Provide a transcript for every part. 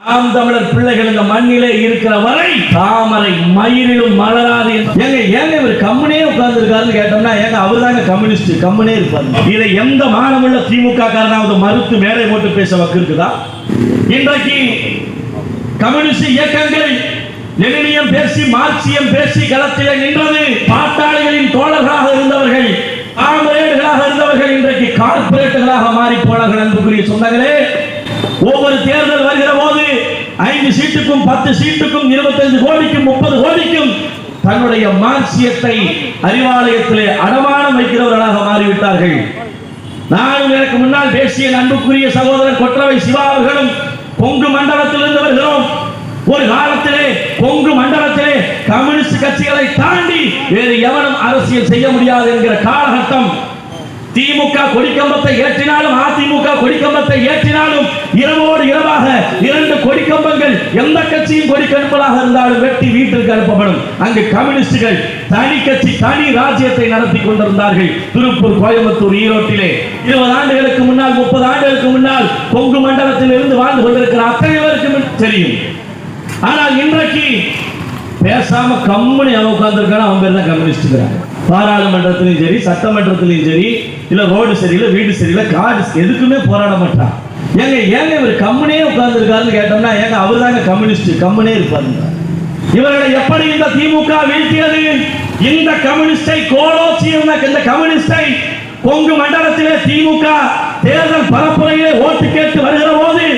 நாம் தமிழர் பிள்ளைகள் இந்த மண்ணிலே இருக்கிற வரை தாமரை மயிரிலும் மலராது. ஏங்க இவர் கம்முனே உட்கார்ந்து இருக்காருன்னு கேட்டோம்னா ஏங்க அவர் தாங்க கம்யூனிஸ்ட், கம்முனே இருப்பாரு. இதை எந்த மானமுள்ள திமுக காரனாவது மறுத்து மேடை போட்டு பேச வக்கு இருக்குதா? இன்றைக்கு கம்யூனிஸ்ட் இயக்கங்கள் லெனினியம் பேசி மார்க்சியம் பேசி களத்திலே நின்றது. பாட்டாளிகளின் தோழர்களாக இருந்தவர்கள், ஆம்பரேடுகளாக இருந்தவர்கள் இன்றைக்கு கார்பரேட்டுகளாக மாறி போனார்கள். அன்புக்குரிய சொந்தங்களே, ஒவ்வொரு தேர்தல் வருகிற போது 5 சீட்டுக்கும் 10 சீட்டுக்கும் 25 கோடிக்கும் 30 கோடிக்கும் தன்னுடைய மார்க்சியத்தை அறிவாலயத்திலே அடமானம் வைக்கிறவர்களாக மாறிவிட்டார்கள். நானும் எனக்கு முன்னால் பேசிய அன்புக்குரிய சகோதரர் கொற்றவை சிவா அவர்களும் கொங்கு மண்டலத்திலிருந்து வருகிறோம். ஒரு காலத்திலே கொங்கு மண்டலத்திலே கம்யூனிஸ்ட் கட்சிகளை தாண்டி வேறு எவனும் அரசியல் செய்ய முடியாது என்கிற காலகட்டம். திமுக கொடிக்கம்பத்தை ஏற்றினாலும் அதிமுக கொடிக்கம்பத்தை ஏற்றினாலும் இரவோடு இரவாக 2 கொடிக்கம்பங்கள் எந்த கட்சியின் கொடிக்கம்பங்களாக இருந்தாலும் வெட்டி வீட்டிற்கு அனுப்பப்படும். அங்கு கம்யூனிஸ்டுகள் தனி கட்சி தனி ராஜ்யத்தை நடத்தி கொண்டிருந்தார்கள். திருப்பூர், கோயம்புத்தூர், ஈரோட்டிலே 20 ஆண்டுகளுக்கு முன்னால் 30 ஆண்டுகளுக்கு முன்னால் கொங்கு மண்டலத்தில் இருந்து வாழ்ந்து கொண்டிருக்கிற அத்தனை பேருக்கும் தெரியும். ஆனால் இன்றைக்கு பேசாம கம்முனி அவன் உட்கார்ந்துருக்கான அவன் பேர் தான் கம்யூனிஸ்ட். பாராளுமன்றத்திலும் சரி, சட்டமன்றத்திலும் சரி, இல்ல ரோடு சரியில்லை, வீடு சரியில்லை, காடு எதுக்குமே போராட மாட்டான். ஏங்க இவர் கம்முனே உட்கார்ந்து இருக்காருன்னு கேட்டோம்னா ஏங்க அவர் தாங்க கம்யூனிஸ்ட், கம்முனே இருப்பாருங்க. இவர்களை எப்படி இந்த திமுக வீழ்த்தியது? இந்த கம்யூனிஸ்டை கோலோச்சி இந்த கம்யூனிஸ்டை கொங்கு மண்டலத்திலே திமுக தேர்தல் பரப்புரையிலே ஓட்டு கேட்டு வருகிற போது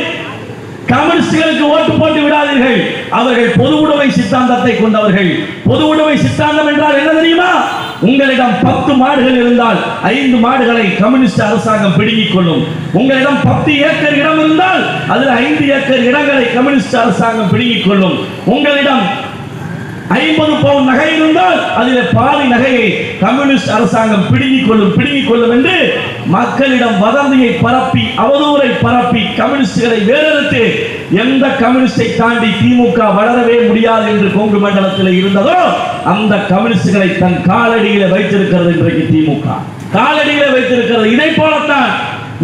கம்யூனிஸ்டுகளுக்கு ஓட்டு போட்டு விடாதீர்கள். அவர்கள் பொது உடைமை சித்தாந்தத்தை கொண்டவர்கள். பொது உடைமை சித்தாந்தம் என்றால் என்ன தெரியுமா? உங்களிடம் 10 மாடுகள் இருந்தால் 5 மாடுகளை கம்யூனிஸ்ட் அரசாங்கம் பிடுங்கிக் கொள்ளும். உங்களிடம் 10 ஏக்கர் இடம் இருந்தால் அதில் 5 ஏக்கர் இடங்களை கம்யூனிஸ்ட் அரசாங்கம் பிடுங்கிக் கொள்ளும். உங்களிடம் 50 பவுன் நகை இருந்தால் அதில் பாதி நகையை கம்யூனிஸ்ட் அரசாங்கம் பிடுங்கிக் கொள்ளும் என்று மக்களிடம் வதந்தியை பரப்பி, அவதூறை பரப்பி கம்யூனிஸ்டுகளை வேறறுத்து எந்த கம்யூனிஸ்டை தாண்டி திமுக வளரவே முடியாது என்று கொங்கு மண்டலத்தில் இருந்ததோ அந்த கம்யூனிஸ்டுகளை தன் காலடியில வைத்திருக்கிறது. இன்றைக்கு திமுக காலடியில வைத்திருக்கிறது. இதை போலத்தான்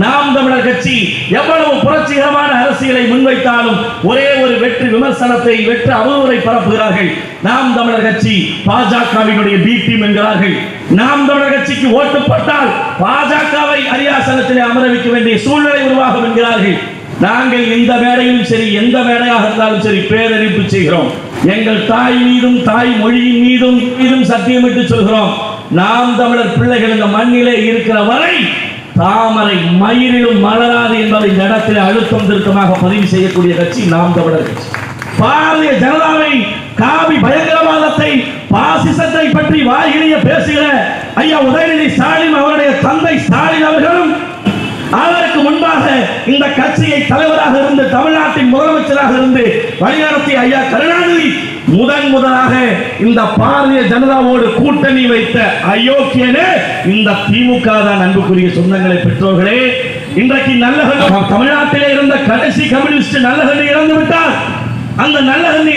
நாம் தமிழர் கட்சி எவ்வளவு புரட்சிகரமான அரசியலை முன்வைத்தாலும் ஒரே ஒரு வெற்றி விமர்சனத்தை, வெற்றி அவதூறை பரப்புகிறார்கள். நாம் தமிழர் கட்சி பாஜகவினுடைய பி டீம் என்கிறார்கள். நாம் தமிழர் கட்சிக்கு ஓட்டு போட்டால் பாஜகவை அரியாசனத்திலே அமர வைக்க வேண்டிய சூழ்நிலை உருவாகும் என்கிறார்கள். நாங்கள் இந்த மேடையிலும் சரி, எந்த மேடையாக இருந்தாலும் சரி பேரறிவிப்பு செய்கிறோம். எங்கள் தாய் மீதும் தாய் மொழியின் மீதும் சத்தியமிட்டு சொல்கிறோம். நாம் தமிழர் பிள்ளைகள் இந்த மண்ணிலே இருக்கிற வரை தாமரை மயிரிலும் மலராது என்பதை இந்த இடத்தில் அழுத்தம் திருத்தமாக பதிவு செய்யக்கூடிய கட்சி நாம் தமிழர் கட்சி. பாரதிய ஜனதாவை காவி பயங்கரவாதத்தை, பாசிசத்தை பற்றி வாயிலேயே பேசுகிற ஐயா உதயநிதி ஸ்டாலின் அவருடைய தந்தை ஸ்டாலின் அவர்களும் அதற்கு முன்பாக இந்த கட்சியை தலைவராக இருந்து தமிழ்நாட்டின் முதலமைச்சராக இருந்து வழிநடத்திய ஐயா கருணாநிதி முதலாக இந்த பாரதிய ஜனதாவோடு கூட்டணி வைத்த அயோக்கியனே இந்த திமுக தான். அன்புக்குரிய சொந்தங்களை, பெற்றோர்களே, இன்றைக்கு நல்லகண்ணி தமிழ்நாட்டிலே இருந்த கடைசி கம்யூனிஸ்ட் நல்லகண்ணி இறந்து விட்டார். அந்த நல்லகண்ணி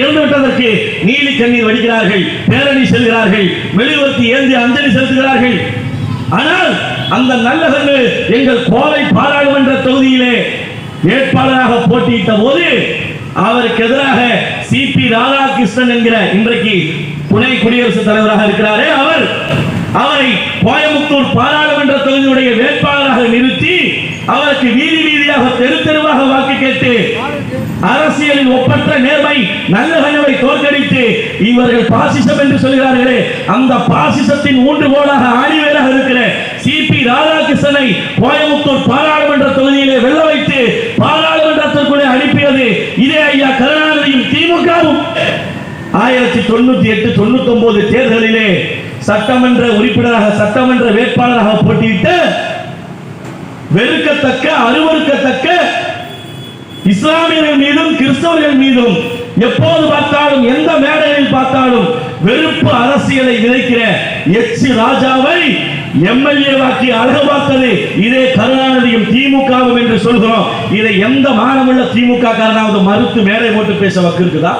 இறந்து விட்டதற்கு நீலி கண்ணீர் வடிக்கிறார்கள், பேரணி செல்கிறார்கள், மெழுகுவர்த்தி ஏந்தி அஞ்சலி செலுத்துகிறார்கள். ஆனால் அந்த நல்லகண்ணு எங்கள் கோவை பாராளுமன்ற தொகுதியிலே வேட்பாளராக போட்டியிட்ட போது அவருக்கு எதிராக சிபி ராதாகிருஷ்ணன் என்கிற இன்றைக்கு துணை குடியரசுத் தலைவராக இருக்கிறாரே அவரை கோயம்புத்தூர் பாராளுமன்ற தொகுதியுடைய வேட்பாளராக நிறுத்தி அவருக்கு வீதி வீதியாக தெரு தெருவாக வாக்கு கேட்டு அரசியலில் ஒப்பற்ற நேர்மை நல்லகண்ணவை தோற்கடித்து இவர்கள் பாசிசம் என்று சொல்கிறார்களே, அந்த பாசிசத்தின் ஊன்றுகோலாக ஆணிவேராக இருக்கிற சிபி ராதாகிருஷ்ணனை கோயம்புத்தூர் பாராளுமன்ற தொகுதியிலே வெல்ல வைத்து பாராளுமன்றத்திற்குள்ளே அனுப்பியது இதே ஐயா கருணாநிதியும் திமுகவும். 1998, 99 தேர்தலிலே சட்டமன்ற உறுப்பினராக, சட்டமன்ற வேட்பாளராக போட்டியிட்ட வெறுக்கத்தக்க, அருவருக்கத்தக்க இஸ்லாமியர்கள் மீதும் கிறிஸ்தவர்கள் மீதும் எப்போது பார்த்தாலும், எந்த மேடையில் பார்த்தாலும் வெறுப்பு அரசியலை விதைக்கிற எச் ராஜாவை எம்எல்ஏ வாக்கி அழகு பார்த்தது இதே கருணாநிதியும் திமுகவும் என்று சொல்கிறோம். இதை எந்த மானமுள்ள திமுக காரனாவது மறுத்து மேடை போட்டு பேச வக்கு இருக்குதா?